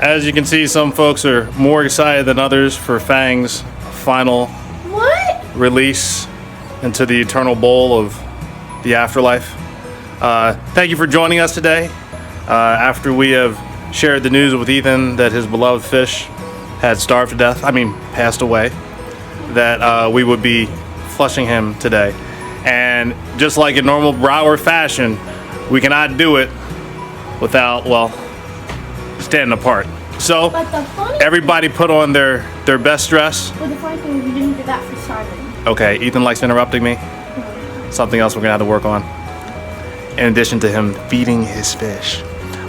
As you can see, some folks are more excited than others for Fang's final release into the eternal bowl of the afterlife. Thank you for joining us today. After we have shared the news with Ethan that his beloved fish had starved to death, passed away, that we would be flushing him today. And just like in normal Broward fashion, we cannot do it without, standing apart. So everybody put on their best dress. But the funny thing is we didn't do that for Simon. Okay, Ethan likes interrupting me. Something else we're gonna have to work on. In addition to him feeding his fish.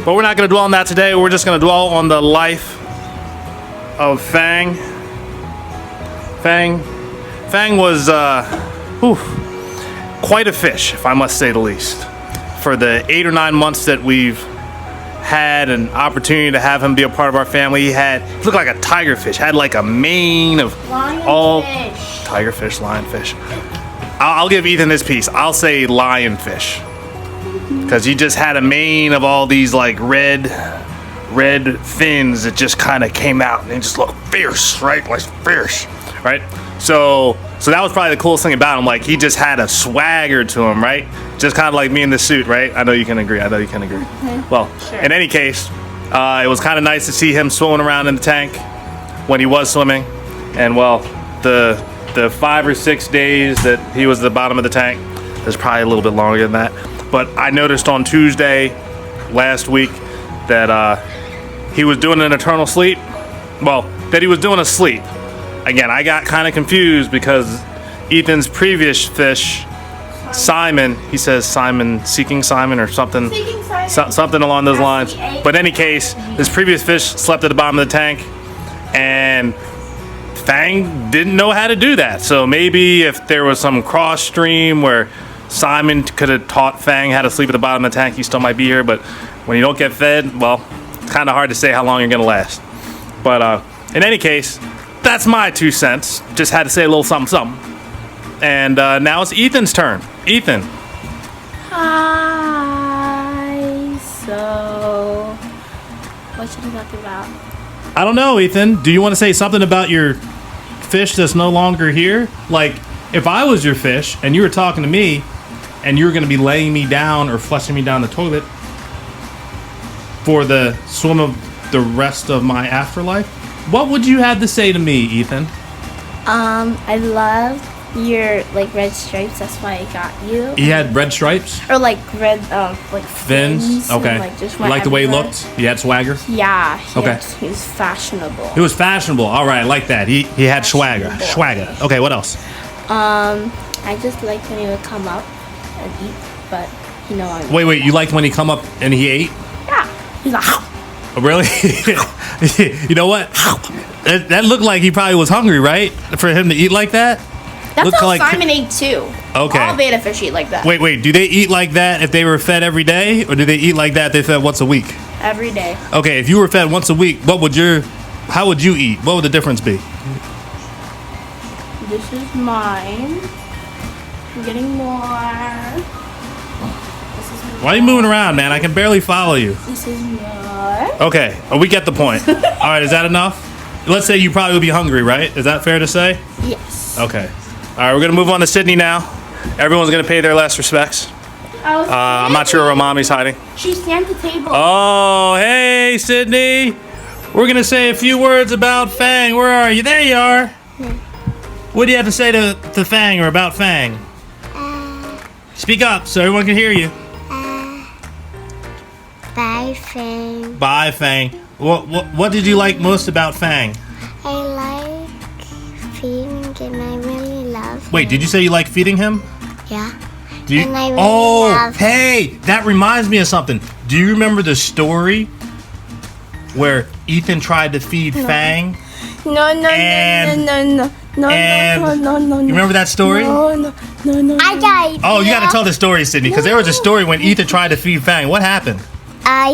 But we're not gonna dwell on that today. We're just gonna dwell on the life of Fang. Fang was quite a fish, if I must say the least. For the 8 or 9 months that we've had an opportunity to have him be a part of our family, he looked like a tiger fish, had like a mane of Lionfish. Tiger fish, lionfish. I'll give Ethan this piece. I'll say lionfish, because he just had a mane of all these like red fins that just kind of came out and they just looked fierce, right? Like fierce, right? So that was probably the coolest thing about him. Like, he just had a swagger to him, right? Just kind of like me in this suit, right? I know you can agree. Well, sure. In any case, it was kind of nice to see him swimming around in the tank when he was swimming. And the 5 or 6 days that he was at the bottom of the tank, there's probably a little bit longer than that. But I noticed on Tuesday last week that he was doing an eternal sleep. Well, that he was doing a sleep. Again, I got kind of confused because Ethan's previous fish, Simon, he says Seeking Simon or something. Seeking Simon. Something along those lines. But in any case, his previous fish slept at the bottom of the tank, and Fang didn't know how to do that. So maybe if there was some cross stream where Simon could have taught Fang how to sleep at the bottom of the tank, he still might be here. But when you don't get fed, well, it's kind of hard to say how long you're going to last. But in any case, that's my 2 cents. Just had to say a little something. And now it's Ethan's turn. Ethan. Hi. So, what should we talk about? I don't know, Ethan. Do you want to say something about your fish that's no longer here? Like, if I was your fish and you were talking to me and you were going to be laying me down or flushing me down the toilet for the swim of the rest of my afterlife, what would you have to say to me, Ethan? I love your red stripes. That's why I got you. He had red stripes? Or red fins. Okay. And, just you like the way he looked? He had swagger? Yeah. He was fashionable. He was fashionable. All right, I like that. He had swagger. Okay, what else? I just liked when he would come up and eat, but Wait, you liked when he come up and he ate? Yeah. He's like, Oh, really? You know what? That looked like he probably was hungry, right? For him to eat like that? That's how Simon ate too. Okay. All beta fish eat like that. Wait. Do they eat like that if they were fed every day? Or do they eat like that if they fed once a week? Every day. Okay, if you were fed once a week, how would you eat? What would the difference be? This is mine. I'm getting more. Why are you moving around, man? I can barely follow you. This is more. Okay, we get the point. All right, is that enough? Let's say you probably would be hungry, right? Is that fair to say? Yes. Okay. All right, we're going to move on to Sydney now. Everyone's going to pay their last respects. I'm not sure where Mommy's hiding. She stands at the table. Oh, hey, Sydney. We're going to say a few words about Fang. Where are you? There you are. Yeah. What do you have to say to Fang or about Fang? Speak up so everyone can hear you. Bye, Fang. Bye, Fang. What did you like most about Fang? I like feeding and I really love him. Wait, did you say you like feeding him? Yeah. And I really love him. Hey, that reminds me of something. Do you remember the story where Ethan tried to feed Fang? No. You remember that story? No. I got it. Oh, you got to tell the story, Sydney, because there was a story when Ethan tried to feed Fang. What happened?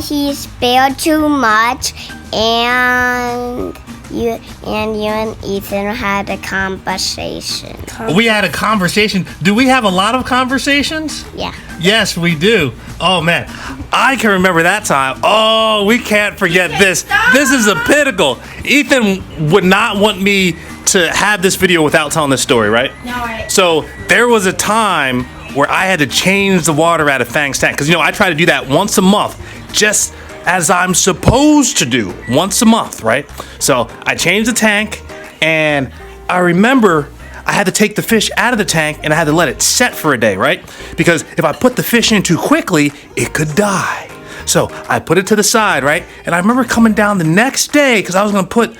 He spilled too much and you and Ethan had a conversation. We had a conversation. Do we have a lot of conversations? Yeah. Yes, we do. Oh man, I can remember that time. Oh, we can't forget this. This is a pinnacle. Ethan would not want me to have this video without telling this story, right? No, right. So there was a time where I had to change the water out of Fang's tank because I try to do that once a month, just as I'm supposed to do once a month, right? So I changed the tank, and I remember I had to take the fish out of the tank and I had to let it set for a day, right? Because if I put the fish in too quickly, it could die. So I put it to the side, right? And I remember coming down the next day because I was gonna put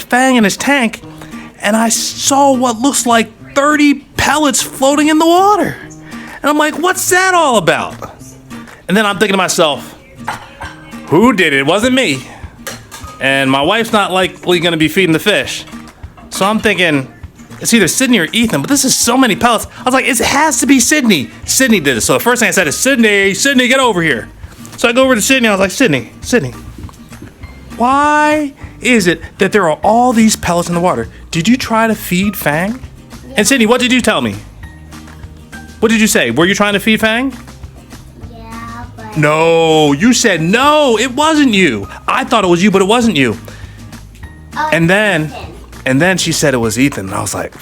Fang in his tank, and I saw what looks like 30 pellets floating in the water. And I'm like, what's that all about? And then I'm thinking to myself, who did it? It wasn't me. And my wife's not likely gonna be feeding the fish. So I'm thinking, it's either Sydney or Ethan, but this is so many pellets. I was like, it has to be Sydney. Sydney did it. So the first thing I said is, Sydney, get over here. So I go over to Sydney, I was like, Sydney, why is it that there are all these pellets in the water? Did you try to feed Fang? Yeah. And Sydney, what did you tell me? What did you say? Were you trying to feed Fang? Yeah, but... No, you said no, it wasn't you. I thought it was you, but it wasn't you. And then she said it was Ethan, and I was like,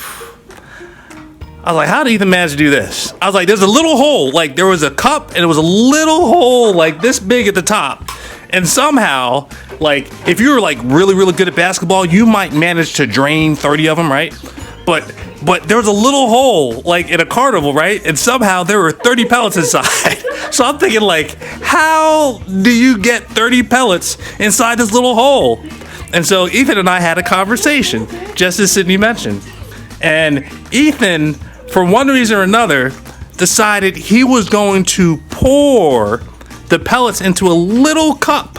how did Ethan manage to do this? I was like, there's a little hole, like there was a cup, and it was a little hole like this big at the top. And somehow, like, if you were like really, really good at basketball, you might manage to drain 30 of them, right? But there was a little hole, like in a carnival, right? And somehow there were 30 pellets inside. So I'm thinking, like, how do you get 30 pellets inside this little hole? And so Ethan and I had a conversation, just as Sydney mentioned. And Ethan, for one reason or another, decided he was going to pour the pellets into a little cup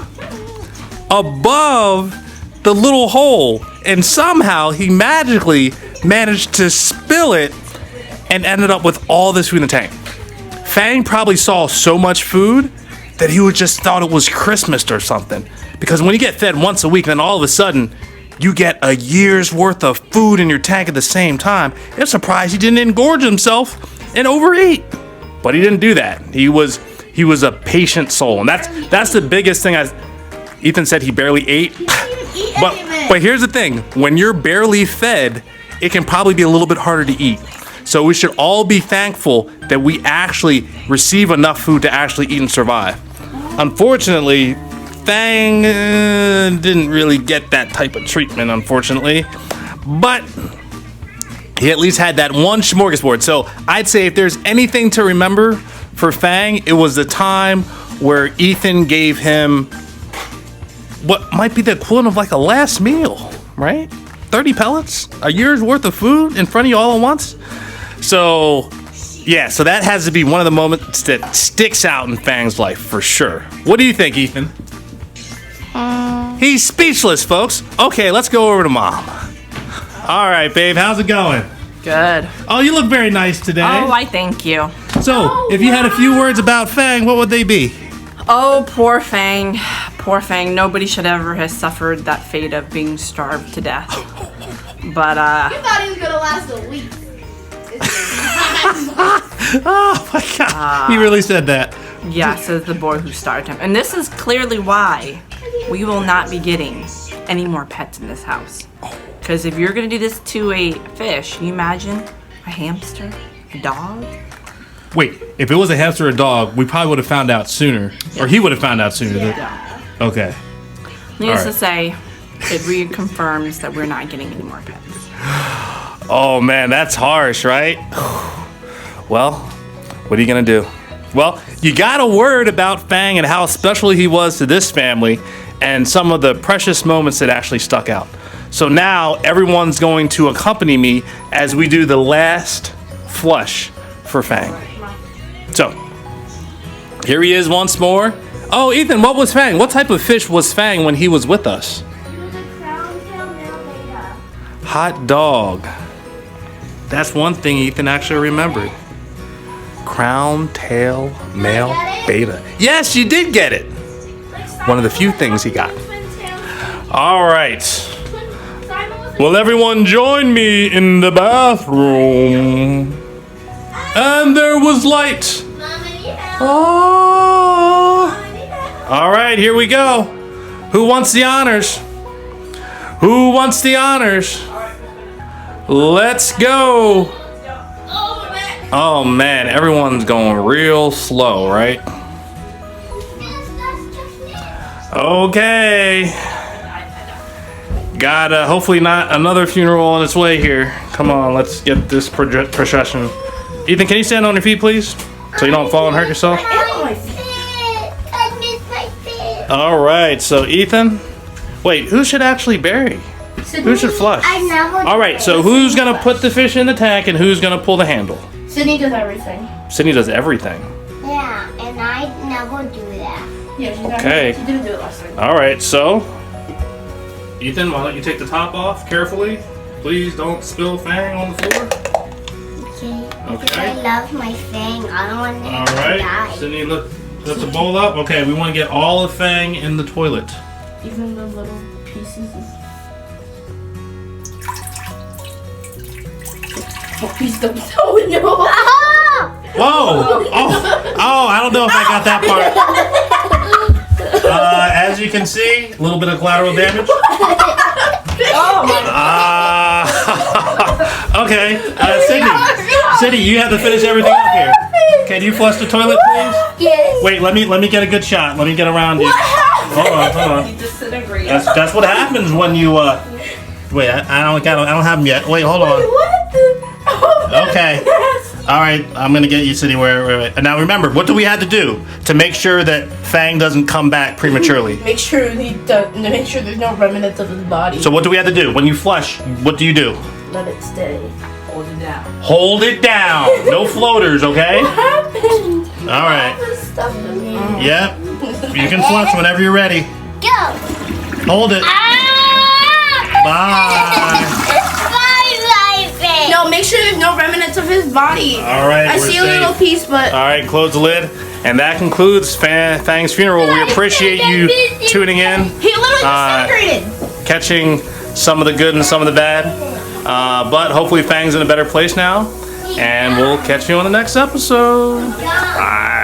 above the little hole. And somehow he magically managed to spill it and ended up with all this food in the tank. Fang probably saw so much food that he would just thought it was Christmas or something. Because when you get fed once a week, then all of a sudden you get a year's worth of food in your tank at the same time. It's a surprise he didn't engorge himself and overeat. But he didn't do that. He was a patient soul, and that's the biggest thing. Ethan said he barely ate. But here's the thing: when you're barely fed, it can probably be a little bit harder to eat. So we should all be thankful that we actually receive enough food to actually eat and survive. Unfortunately, Fang didn't really get that type of treatment, unfortunately. But he at least had that one smorgasbord. So I'd say if there's anything to remember for Fang, it was the time where Ethan gave him what might be the equivalent of like a last meal, right? 30 pellets, a year's worth of food in front of you all at once. So yeah, so that has to be one of the moments that sticks out in Fang's life for sure. What do you think, Ethan? He's speechless, folks. Okay, let's go over to Mom. All right, babe, how's it going? Good. Oh, you look very nice today. Oh, I thank you. So, if you had a few words about Fang, what would they be? Oh, poor Fang. Poor Fang. Nobody should ever have suffered that fate of being starved to death. But, You thought he was gonna last a week. Oh my God, he really said that. yeah, says the boy who starved him. And this is clearly why we will not be getting any more pets in this house. Because if you're going to do this to a fish, can you imagine a hamster, a dog? Wait, if it was a hamster or a dog, we probably would have found out sooner. Or he would have found out sooner. Yeah. Okay. Needless All to say, it reconfirms that we're not getting any more pets. Oh man, that's harsh, right? Well, what are you gonna do? Well, you got a word about Fang and how special he was to this family and some of the precious moments that actually stuck out. So now everyone's going to accompany me as we do the last flush for Fang. So, here he is once more. Oh, Ethan, what was Fang? What type of fish was Fang when he was with us? He was a crown tail male beta. Hot dog. That's one thing Ethan actually remembered. Crown tail male beta. Yes, you did get it. One of the few things he got. All right. Will everyone join me in the bathroom? And there was light. Oh. All right, here we go. Who wants the honors? Who wants the honors? Let's go. Oh man, everyone's going real slow, right? Okay. Got hopefully not another funeral on its way here. Come on, let's get this procession. Ethan, can you stand on your feet, please? So you don't fall and hurt yourself? I miss my feet. All right, so Ethan. Wait, who should actually bury? Who should flush? I never. All right, so who's gonna put the fish in the tank and who's gonna pull the handle? Sydney does everything. Sydney does everything. Yeah, and I never do that. Yeah, she got Okay. She didn't do it last time. All right, so Ethan, why don't you take the top off carefully? Please don't spill Fang on the floor. Okay. Because Okay. I love my Fang. I don't want it All to right, die. Sydney, lift the bowl up. Okay, we want to get all of Fang in the toilet. Even the little pieces. Oh, please don't. Oh no! Whoa! Oh! I don't know if I got that part. As you can see, a little bit of collateral damage. Oh my! Okay, Sydney, you have to finish everything up here. Can you flush the toilet, please? Yes. Wait, let me get a good shot. Let me get around you. Hold on. Disintegrate. That's what happens when you Wait, I don't have them yet. Wait, hold on. What the? Oh, Okay. All right, I'm gonna get you, Sydney. Where? Now remember, what do we have to do to make sure that Fang doesn't come back prematurely? Make sure make sure there's no remnants of his body. So what do we have to do when you flush? What do you do? Let it stay. Hold it down. Hold it down. No floaters, okay? What happened? All right. This stuff in me. Yep. You can flush whenever you're ready. Go. Hold it. Bye. Bye, Fang. No, make sure there's no remnants of his body. All right. I we're see a safe. little piece, but All right, close the lid. And that concludes Fang's funeral. We appreciate you tuning in, he literally disintegrated. catching some of the good and some of the bad. But hopefully Fang's in a better place now. And we'll catch you on the next episode. Bye.